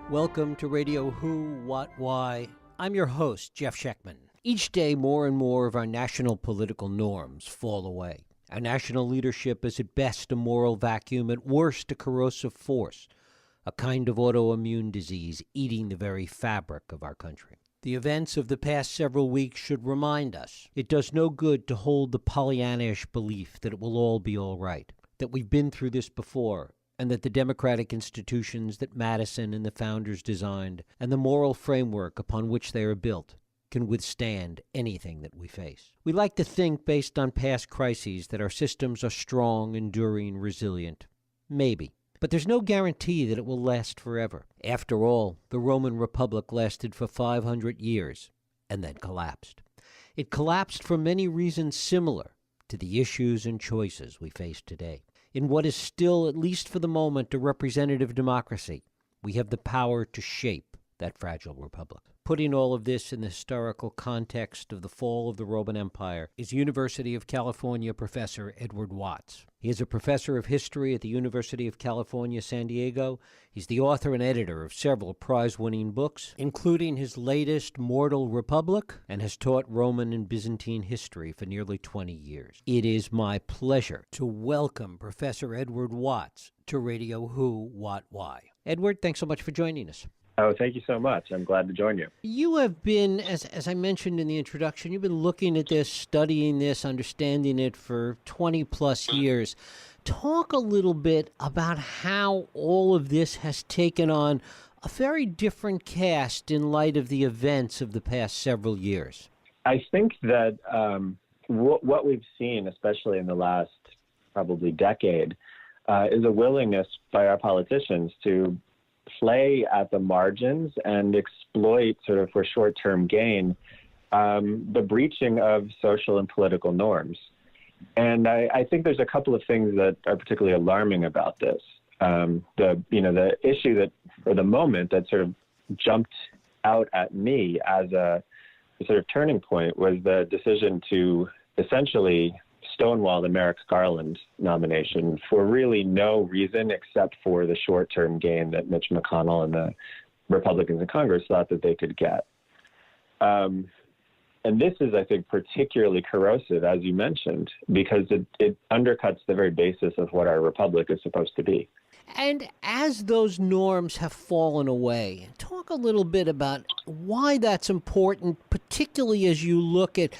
Welcome to Radio Who, What, Why. I'm your host, Jeff Schechtman. Each day, more and more of our national political norms fall away. Our national leadership is at best a moral vacuum, at worst a corrosive force, a kind of autoimmune disease eating the very fabric of our country. The events of the past several weeks should remind us it does no good to hold the Pollyannish belief that it will all be all right, that we've been through this before, and that the democratic institutions that Madison and the founders designed and the moral framework upon which they are built can withstand anything that we face. We like to think, based on past crises, that our systems are strong, enduring, resilient. Maybe. But there's no guarantee that it will last forever. After all, the Roman Republic lasted for 500 years and then collapsed. It collapsed for many reasons similar to the issues and choices we face today. In what is still, at least for the moment, a representative democracy, we have the power to shape that fragile republic. Putting all of this in the historical context of the fall of the Roman Empire is University of California professor Edward Watts. He is a professor of history at the University of California, San Diego. He's the author and editor of several prize-winning books, including his latest, Mortal Republic, and has taught Roman and Byzantine history for nearly 20 years. It is my pleasure to welcome Professor Edward Watts to Radio Who, What, Why. Edward, thanks so much for joining us. Oh, thank you so much. I'm glad to join you. You have been, as I mentioned in the introduction, you've been looking at this, studying this, understanding it for 20 plus years. Talk a little bit about how all of this has taken on a very different cast in light of the events of the past several years. I think that what we've seen, especially in the last probably decade, is a willingness by our politicians to play at the margins and exploit sort of for short-term gain the breaching of social and political norms. And I think there's a couple of things that are particularly alarming about this. The issue that, or the moment that sort of jumped out at me as a sort of turning point was the decision to essentially stonewall the Merrick Garland nomination for really no reason except for the short-term gain that Mitch McConnell and the Republicans in Congress thought that they could get. And this is, I think, particularly corrosive, as you mentioned, because it undercuts the very basis of what our republic is supposed to be. And as those norms have fallen away, talk a little bit about why that's important, particularly as you look at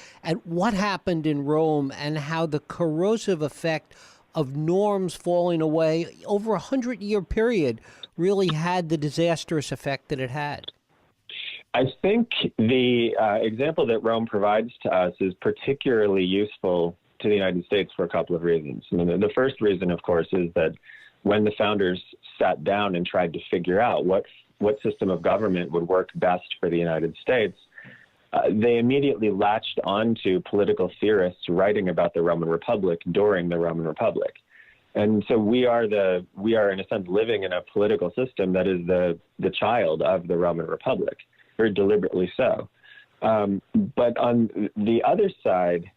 what happened in Rome and how the corrosive effect of norms falling away over a 100-year period really had the disastrous effect that it had. I think the example that Rome provides to us is particularly useful to the United States for a couple of reasons. I mean, the first reason, of course, is that when the founders sat down and tried to figure out what system of government would work best for the United States, they immediately latched onto political theorists writing about the Roman Republic during the Roman Republic. And so we are in a sense living in a political system that is the child of the Roman Republic, very deliberately so. But on the other side,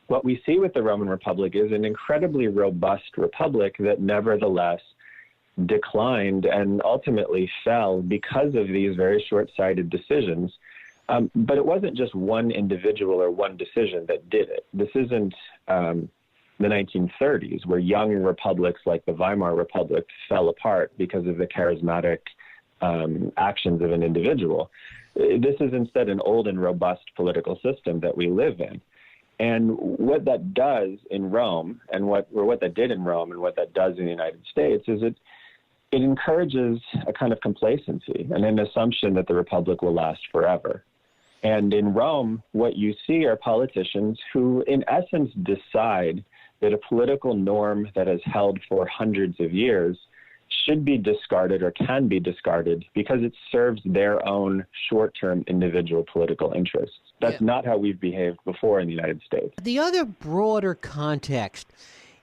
what we see with the Roman Republic is an incredibly robust republic that nevertheless declined and ultimately fell because of these very short-sighted decisions. But it wasn't just one individual or one decision that did it. This isn't the 1930s, where young republics like the Weimar Republic fell apart because of the charismatic actions of an individual. This is instead an old and robust political system that we live in. And what that does in Rome, and what that did in Rome, and what that does in the United States, is it encourages a kind of complacency and an assumption that the republic will last forever. And in Rome, what you see are politicians who, in essence, decide that a political norm that has held for hundreds of years should be discarded or can be discarded because it serves their own short-term individual political interests. That's not how we've behaved before in the United States. The other broader context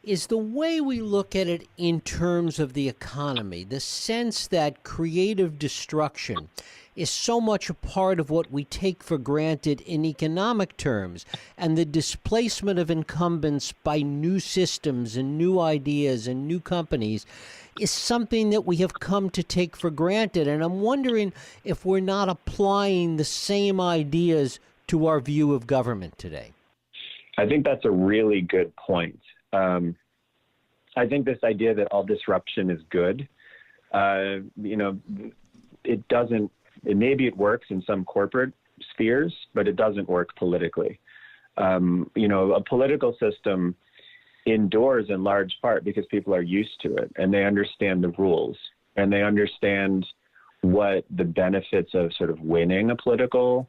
is the way we look at it in terms of the economy, the sense that creative destruction is so much a part of what we take for granted in economic terms, and the displacement of incumbents by new systems and new ideas and new companies is something that we have come to take for granted. And I'm wondering if we're not applying the same ideas to our view of government today. I think that's a really good point. I think this idea that all disruption is good, it doesn't. Maybe it works in some corporate spheres, but it doesn't work politically. A political system endures in large part because people are used to it and they understand the rules and they understand what the benefits of sort of winning a political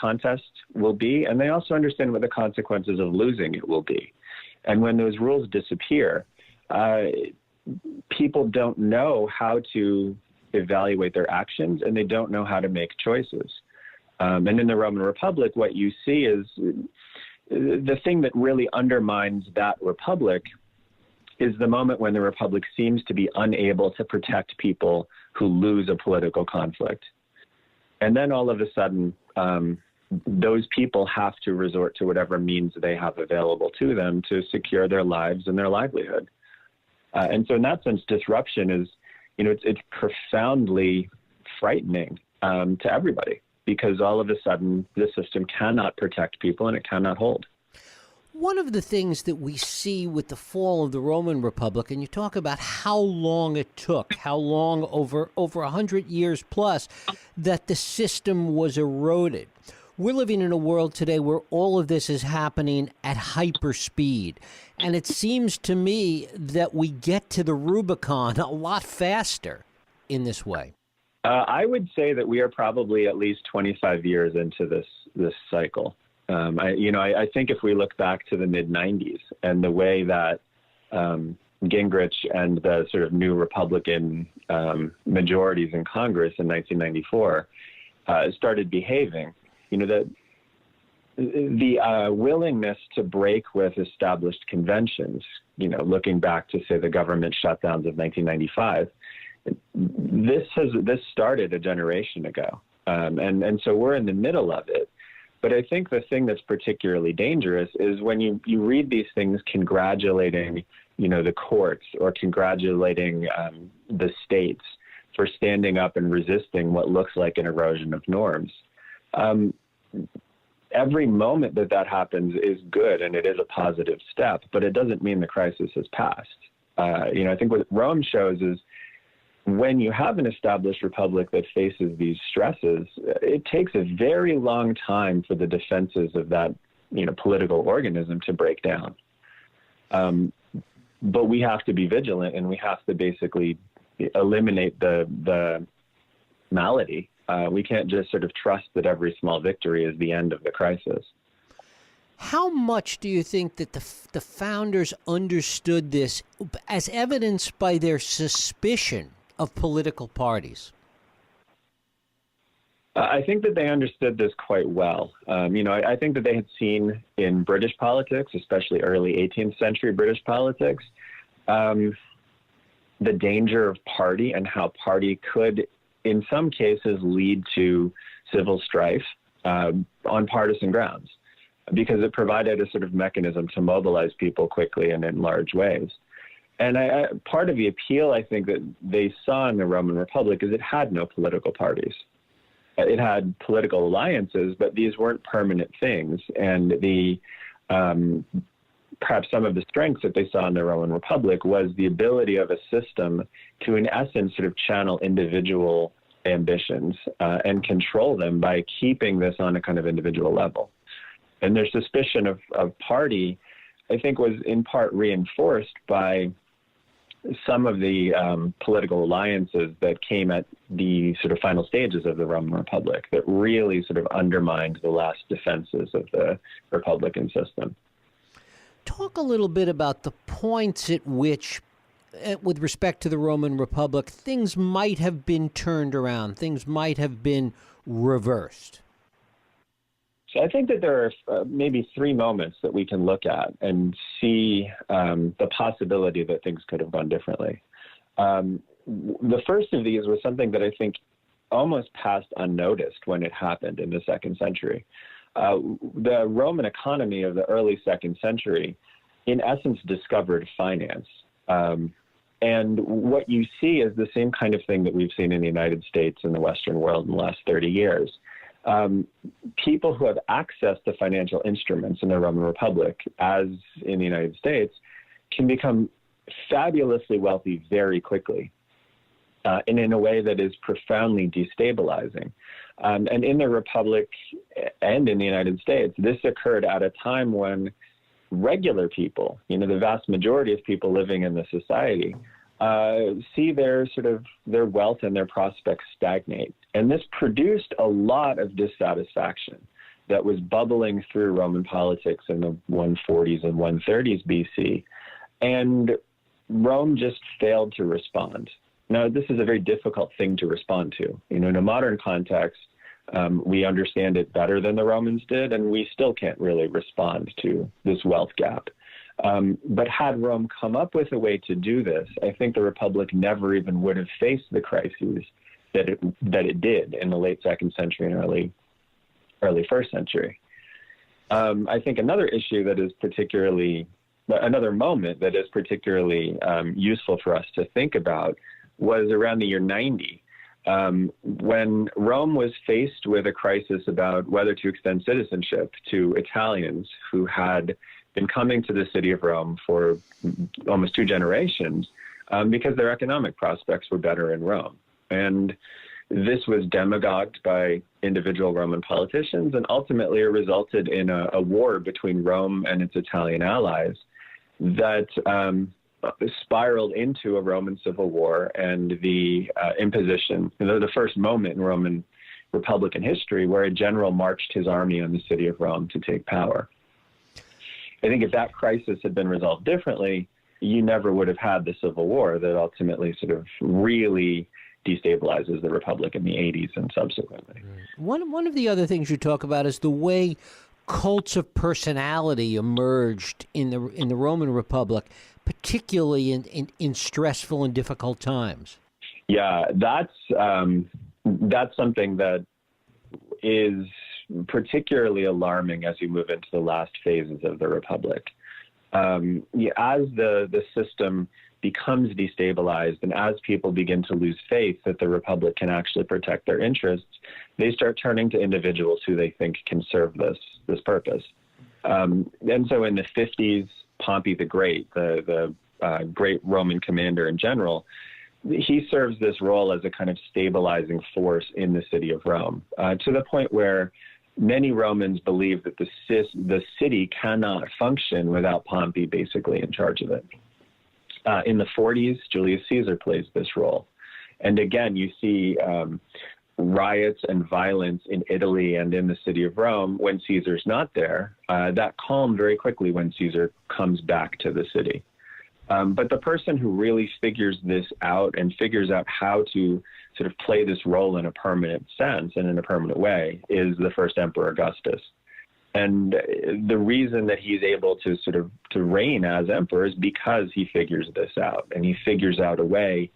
contest will be. And they also understand what the consequences of losing it will be. And when those rules disappear, people don't know how to evaluate their actions, and they don't know how to make choices. And in the Roman Republic, what you see is the thing that really undermines that republic is the moment when the republic seems to be unable to protect people who lose a political conflict. And then all of a sudden, those people have to resort to whatever means they have available to them to secure their lives and their livelihood. And so in that sense, disruption is, it's profoundly frightening to everybody, because all of a sudden the system cannot protect people and it cannot hold. One of the things that we see with the fall of the Roman Republic, and you talk about how long it took, how long over 100 years plus, that the system was eroded. We're living in a world today where all of this is happening at hyper speed. And it seems to me that we get to the Rubicon a lot faster in this way. I would say that we are probably at least 25 years into this cycle. I think if we look back to the mid-90s and the way that Gingrich and the sort of new Republican majorities in Congress in 1994 started behaving, that the willingness to break with established conventions, looking back to, say, the government shutdowns of 1995, this started a generation ago. And so we're in the middle of it. But I think the thing that's particularly dangerous is when you read these things congratulating, the courts or congratulating the states for standing up and resisting what looks like an erosion of norms. Every moment that happens is good and it is a positive step, but it doesn't mean the crisis has passed. I think what Rome shows is when you have an established republic that faces these stresses, it takes a very long time for the defenses of that, political organism to break down. But we have to be vigilant and we have to basically eliminate the malady. We can't just sort of trust that every small victory is the end of the crisis. How much do you think that the founders understood this as evidenced by their suspicion of political parties? I think that they understood this quite well. I think that they had seen in British politics, especially early 18th century British politics, the danger of party and how party could, in some cases, lead to civil strife on partisan grounds, because it provided a sort of mechanism to mobilize people quickly and in large ways. And part of the appeal, I think, that they saw in the Roman Republic is it had no political parties. It had political alliances, but these weren't permanent things. And perhaps some of the strengths that they saw in the Roman Republic was the ability of a system to, in essence, sort of channel individual ambitions and control them by keeping this on a kind of individual level. And their suspicion of party, I think, was in part reinforced by some of the political alliances that came at the sort of final stages of the Roman Republic that really sort of undermined the last defenses of the Republican system. Talk a little bit about the points at which, with respect to the Roman Republic, things might have been turned around, things might have been reversed. So I think that there are maybe three moments that we can look at and see the possibility that things could have gone differently. The first of these was something that I think almost passed unnoticed when it happened in the second century. The Roman economy of the early second century, in essence, discovered finance. And what you see is the same kind of thing that we've seen in the United States and the Western world in the last 30 years. People who have access to financial instruments in the Roman Republic, as in the United States, can become fabulously wealthy very quickly, and in a way that is profoundly destabilizing. And in the Republic and in the United States, this occurred at a time when regular people, the vast majority of people living in the society, see their wealth and their prospects stagnate. And this produced a lot of dissatisfaction that was bubbling through Roman politics in the 140s and 130s BC. And Rome just failed to respond. Now, this is a very difficult thing to respond to. In a modern context, we understand it better than the Romans did, and we still can't really respond to this wealth gap. But had Rome come up with a way to do this, I think the Republic never even would have faced the crises that it did in the late second century and early first century. I think another moment that is particularly useful for us to think about was around the year 90. When Rome was faced with a crisis about whether to extend citizenship to Italians who had been coming to the city of Rome for almost 2 generations because their economic prospects were better in Rome. And this was demagogued by individual Roman politicians, and ultimately it resulted in a war between Rome and its Italian allies that spiraled into a Roman civil war and the imposition, the first moment in Roman Republican history where a general marched his army on the city of Rome to take power. I think if that crisis had been resolved differently, you never would have had the civil war that ultimately really destabilizes the Republic in the 80s and subsequently. One of the other things you talk about is the way cults of personality emerged in the Roman Republic, particularly in stressful and difficult times. Yeah, that's something that is particularly alarming as you move into the last phases of the Republic. As the system becomes destabilized and as people begin to lose faith that the Republic can actually protect their interests, they start turning to individuals who they think can serve this purpose. And so in the 50s, Pompey the Great, the great Roman commander and general, he serves this role as a kind of stabilizing force in the city of Rome, to the point where many Romans believe that the city cannot function without Pompey basically in charge of it. In the 40s, Julius Caesar plays this role. And again, you see riots and violence in Italy and in the city of Rome when Caesar's not there. That calmed very quickly when Caesar comes back to the city. But the person who really figures this out and figures out how to sort of play this role in a permanent sense and in a permanent way is the first Emperor Augustus. And the reason that he's able to to reign as emperor is because he figures this out, and he figures out a way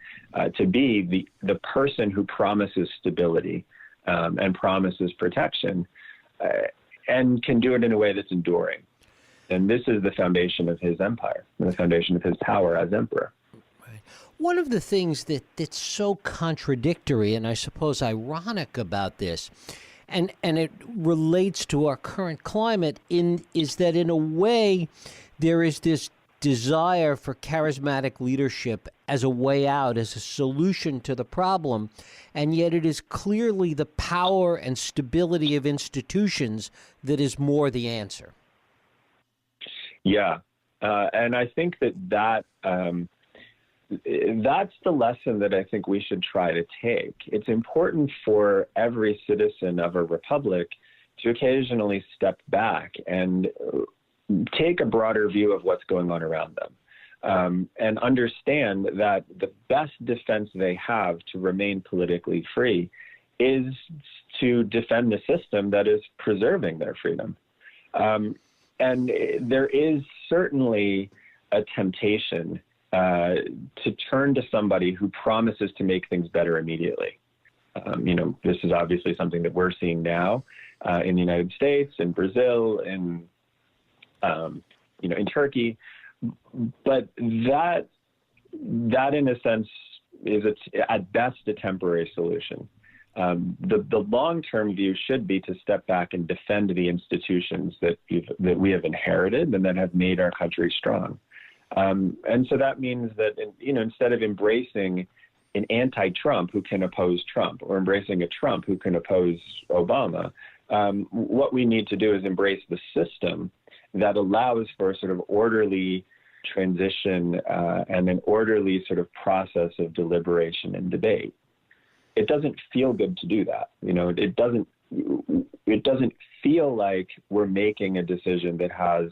to be the person who promises stability and promises protection, and can do it in a way that's enduring. And this is the foundation of his empire, and the foundation of his power as emperor. Right. One of the things that's so contradictory and I suppose ironic about this, and it relates to our current climate, is that in a way there is this desire for charismatic leadership as a way out, as a solution to the problem, and yet it is clearly the power and stability of institutions that is more the answer. Yeah, and I think that's the lesson that I think we should try to take. It's important for every citizen of a republic to occasionally step back and take a broader view of what's going on around them, and understand that the best defense they have to remain politically free is to defend the system that is preserving their freedom. And there is certainly a temptation to turn to somebody who promises to make things better immediately. This is obviously something that we're seeing now in the United States, in Brazil, in Turkey. But that in a sense is at best a temporary solution. The long-term view should be to step back and defend the institutions that we have inherited and that have made our country strong. And so that means that, instead of embracing an anti-Trump who can oppose Trump or embracing a Trump who can oppose Obama, what we need to do is embrace the system that allows for a sort of orderly transition and an orderly sort of process of deliberation and debate. It doesn't feel good to do that. It doesn't feel like we're making a decision that has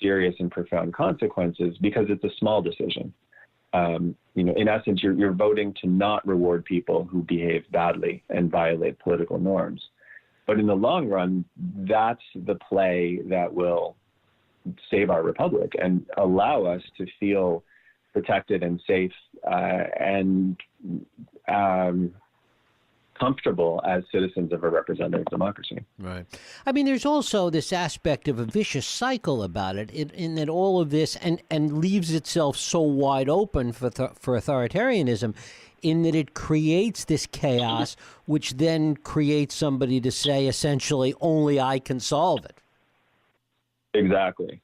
serious and profound consequences because it's a small decision. In essence, you're voting to not reward people who behave badly and violate political norms. But in the long run, that's the play that will save our republic and allow us to feel protected and safe and comfortable as citizens of a representative democracy. Right. I mean, there's also this aspect of a vicious cycle about it in that all of this and leaves itself so wide open for authoritarianism in that it creates this chaos, which then creates somebody to say, essentially, only I can solve it. Exactly.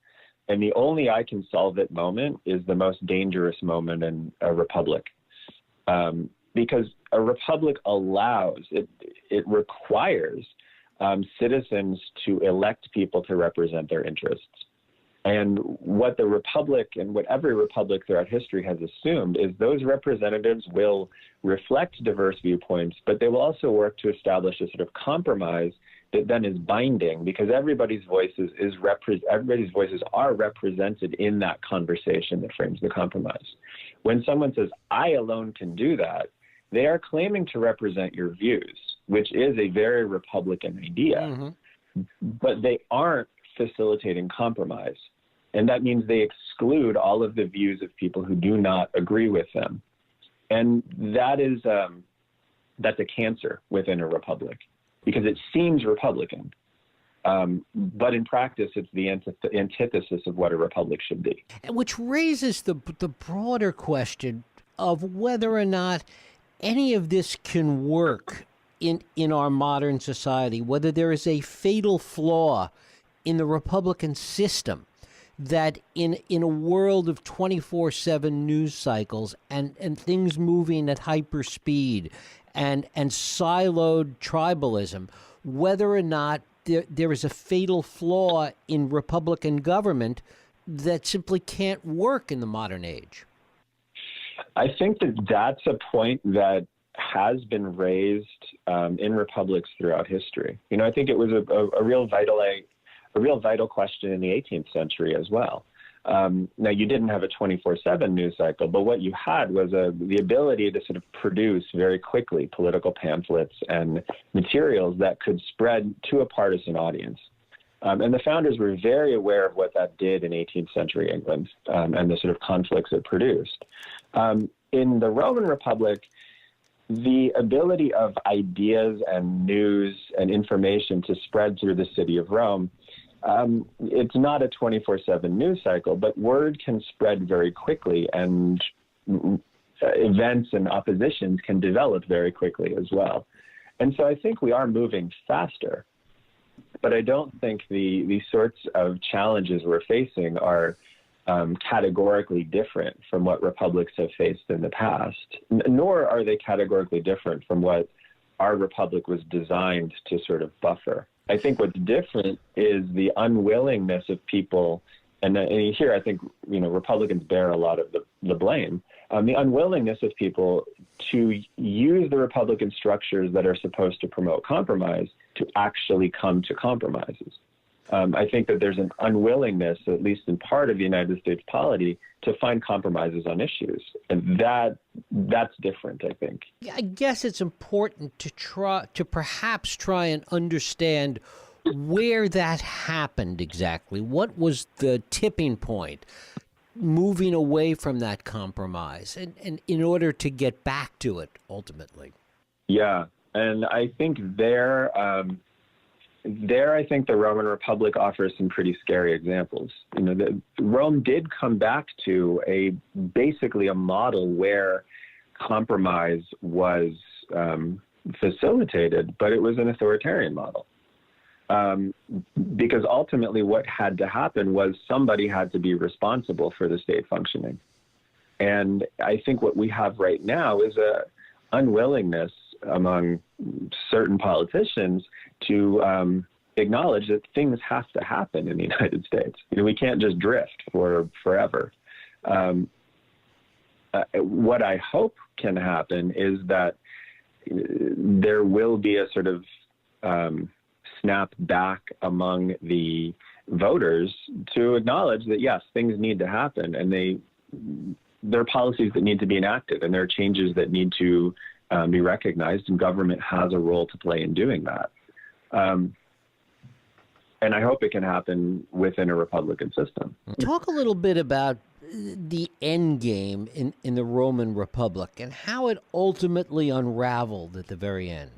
And the only I can solve it moment is the most dangerous moment in a republic. Because a republic it requires citizens to elect people to represent their interests. And what the republic and what every republic throughout history has assumed is those representatives will reflect diverse viewpoints, but they will also work to establish a sort of compromise that then is binding because everybody's voices are represented in that conversation that frames the compromise. When someone says, I alone can do that, they are claiming to represent your views, which is a very Republican idea, but they aren't facilitating compromise. And that means they exclude all of the views of people who do not agree with them. And that is, that's a cancer within a republic because it seems Republican. But in practice, it's the antithesis of what a republic should be. Which raises the broader question of whether or not any of this can work in our modern society, whether there is a fatal flaw in the Republican system that in a world of 24/7 news cycles and things moving at hyper speed and siloed tribalism, whether or not there is a fatal flaw in Republican government that simply can't work in the modern age. I think that that's a point that has been raised in republics throughout history. I think it was a real vital question in the 18th century as well. Now, you didn't have a 24/7 news cycle, but what you had was the ability to sort of produce very quickly political pamphlets and materials that could spread to a partisan audience. And the founders were very aware of what that did in 18th century England and the sort of conflicts it produced. In the Roman Republic, the ability of ideas and news and information to spread through the city of Rome, it's not a 24/7 news cycle, but word can spread very quickly and events and oppositions can develop very quickly as well. And so I think we are moving faster. But I don't think the sorts of challenges we're facing are categorically different from what republics have faced in the past, nor are they categorically different from what our republic was designed to sort of buffer. I think what's different is the unwillingness of people, and here I think Republicans bear a lot of the blame, the unwillingness of people to use the Republican structures that are supposed to promote compromise to actually come to compromises. I think that there's an unwillingness, at least in part of the United States polity, to find compromises on issues. And that's different, I think. I guess it's important to perhaps try and understand where that happened exactly. What was the tipping point moving away from that compromise and in order to get back to it ultimately? Yeah, and I think there I think the Roman Republic offers some pretty scary examples. Rome did come back to basically a model where compromise was facilitated, but it was an authoritarian model. Because ultimately what had to happen was somebody had to be responsible for the state functioning. And I think what we have right now is a unwillingness among certain politicians to acknowledge that things have to happen in the United States. We can't just drift forever. What I hope can happen is that there will be a sort of snap back among the voters to acknowledge that, yes, things need to happen, and there are policies that need to be enacted, and there are changes that need to be recognized, and government has a role to play in doing that. And I hope it can happen within a Republican system. Talk a little bit about the end game in the Roman Republic and how it ultimately unraveled at the very end.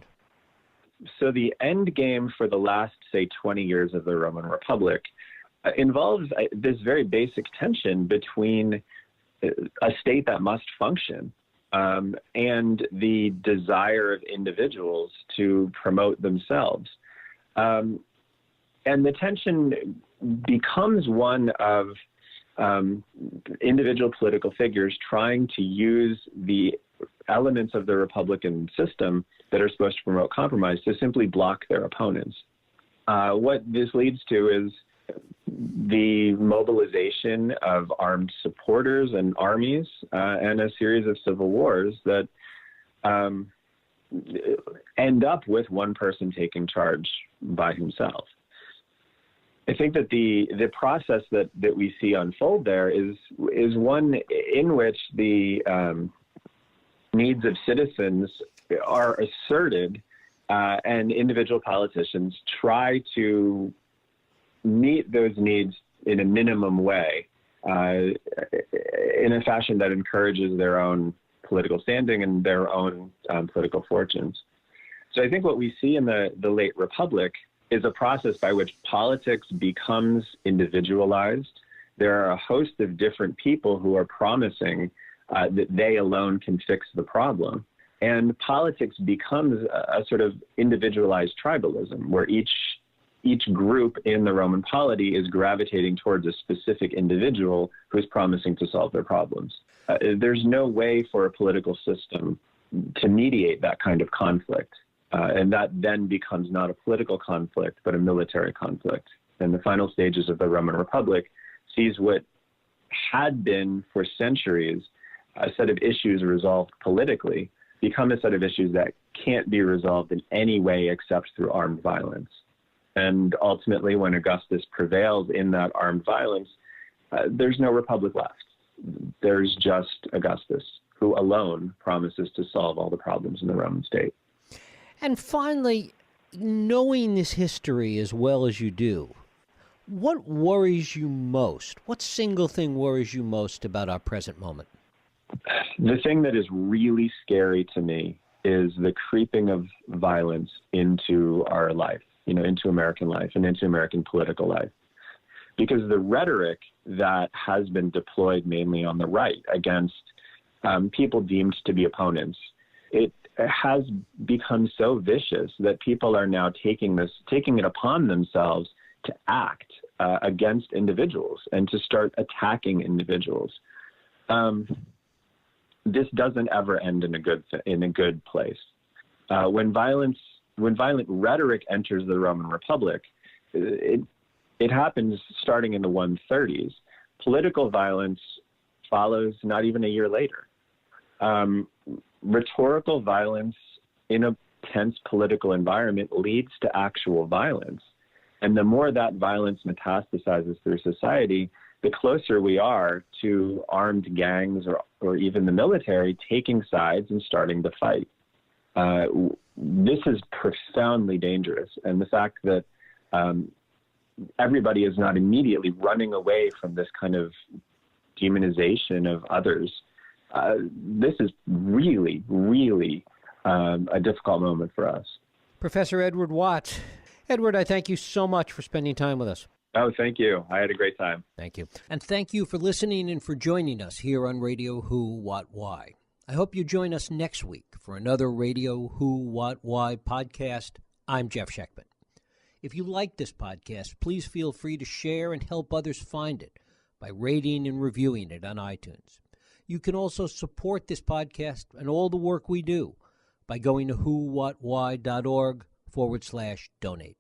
So the end game for the last, say, 20 years of the Roman Republic involves this very basic tension between a state that must function and the desire of individuals to promote themselves. And the tension becomes one of individual political figures trying to use the elements of the Republican system that are supposed to promote compromise to simply block their opponents. What this leads to is the mobilization of armed supporters and armies and a series of civil wars that end up with one person taking charge by himself. I think that the process that we see unfold there is one in which the needs of citizens are asserted and individual politicians try to meet those needs in a minimum way, in a fashion that encourages their own political standing and their own political fortunes. So I think what we see in the late Republic is a process by which politics becomes individualized. There are a host of different people who are promising that they alone can fix the problem. And politics becomes a sort of individualized tribalism where each group in the Roman polity is gravitating towards a specific individual who's promising to solve their problems. There's no way for a political system to mediate that kind of conflict. And that then becomes not a political conflict, but a military conflict. And the final stages of the Roman Republic sees what had been for centuries a set of issues resolved politically become a set of issues that can't be resolved in any way except through armed violence. And ultimately, when Augustus prevails in that armed violence, there's no republic left. There's just Augustus, who alone promises to solve all the problems in the Roman state. And finally, knowing this history as well as you do, what worries you most? What single thing worries you most about our present moment? The thing that is really scary to me is the creeping of violence into our life, into American life and into American political life. Because the rhetoric that has been deployed mainly on the right against people deemed to be opponents, it has become so vicious that people are now taking it upon themselves to act against individuals and to start attacking individuals. This doesn't ever end in a good place. When violent rhetoric enters the Roman Republic, it happens starting in the 130s. Political violence follows not even a year later. Rhetorical violence in a tense political environment leads to actual violence. And the more that violence metastasizes through society, the closer we are to armed gangs or even the military taking sides and starting to fight. This is profoundly dangerous. And the fact that everybody is not immediately running away from this kind of demonization of others, this is really, really a difficult moment for us. Professor Edward Watts. Edward, I thank you so much for spending time with us. Oh, thank you. I had a great time. Thank you. And thank you for listening and for joining us here on Radio Who, What, Why. I hope you join us next week for another Radio Who, What, Why podcast. I'm Jeff Sheckman. If you like this podcast, please feel free to share and help others find it by rating and reviewing it on iTunes. You can also support this podcast and all the work we do by going to whowhatwhy.org/donate.